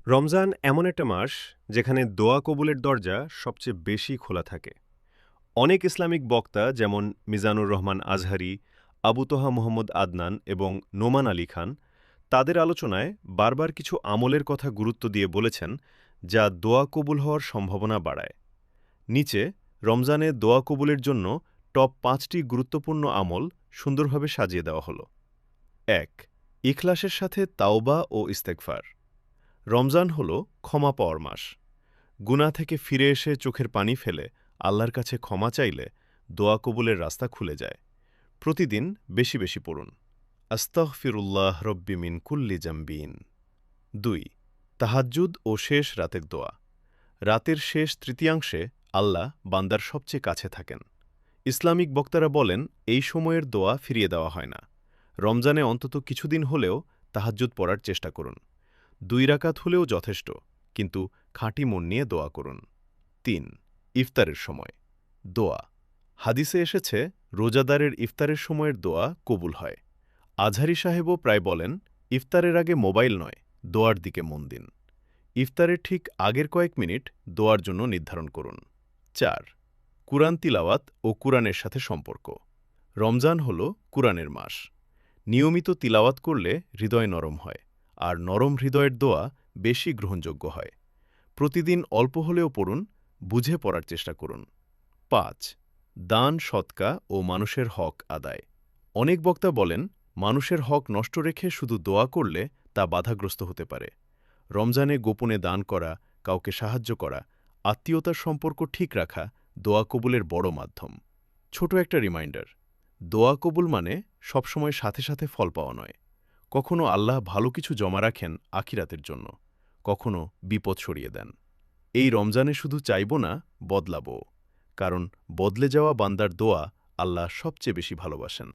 রমজান এমন একটা মাস যেখানে দোয়া কবুলের দরজা সবচেয়ে বেশি খোলা থাকে। অনেক ইসলামিক বক্তা যেমন মিজানুর রহমান আজহারি, আবু তোহা মোহাম্মদ আদনান এবং নোমান আলী খান তাদের আলোচনায় বারবার কিছু আমলের কথা গুরুত্ব দিয়ে বলেছেন যা দোয়া কবুল হওয়ার সম্ভাবনা বাড়ায়। নিচে রমজানে দোয়া কবুলের জন্য টপ ৫টি গুরুত্বপূর্ণ আমল সুন্দরভাবে সাজিয়ে দেওয়া হল। ১. ইখলাসের সাথে তাওবা ও ইস্তেগফার। রমজান হল ক্ষমা পাওয়ার মাস। গুনাহ থেকে ফিরে এসে চোখের পানি ফেলে আল্লাহর কাছে ক্ষমা চাইলে দোয়া কবুলের রাস্তা খুলে যায়। প্রতিদিন বেশি বেশি পড়ুন, আস্তাগফিরুল্লাহ রব্বি মিন কুল্লি জামবিন। ২. তাহাজ্জুদ ও শেষ রাতের দোয়া। রাতের শেষ তৃতীয়াংশে আল্লাহ বান্দার সবচেয়ে কাছে থাকেন। ইসলামিক বক্তারা বলেন এই সময়ের দোয়া ফিরিয়ে দেওয়া হয় না। রমজানে অন্তত কিছুদিন হলেও তাহাজ্জুদ পড়ার চেষ্টা করুন। ২ রাকাত হলেও যথেষ্ট, কিন্তু খাঁটি মন নিয়ে দোয়া করুন। ৩. ইফতারের সময় দোয়া। হাদিসে এসেছে রোজাদারের ইফতারের সময়ের দোয়া কবুল হয়। আজহারি সাহেবও প্রায় বলেন, ইফতারের আগে মোবাইল নয়, দোয়ার দিকে মন দিন। ইফতারের ঠিক আগের কয়েক মিনিট দোয়ার জন্য নির্ধারণ করুন। ৪. কুরআন তিলাওয়াত ও কুরআনের সাথে সম্পর্ক। রমজান হল কুরআনের মাস। নিয়মিত তিলাওয়াত করলে হৃদয় নরম হয়, আর নরম হৃদয়ের দোয়া বেশি গ্রহণযোগ্য হয়। প্রতিদিন অল্প হলেও পড়ুন, বুঝে পড়ার চেষ্টা করুন। ৫. দান, সৎকা ও মানুষের হক আদায়। অনেক বক্তা বলেন, মানুষের হক নষ্ট রেখে শুধু দোয়া করলে তা বাধাগ্রস্ত হতে পারে। রমজানে গোপনে দান করা, কাউকে সাহায্য করা, আত্মীয়তার সম্পর্ক ঠিক রাখা দোয়া কবুলের বড় মাধ্যম। ছোট একটা রিমাইন্ডার, দোয়া কবুল মানে সবসময় সাথে সাথে ফল পাওয়া নয়। কখনো আল্লাহ ভালো কিছু জমা রাখেন আখিরাতের জন্য, কখনো বিপদ সরিয়ে দেন। এই রমজানে শুধু চাইব না, বদলাবও। কারণ বদলে যাওয়া বান্দার দোয়া আল্লাহ সবচেয়ে বেশি ভালোবাসেন।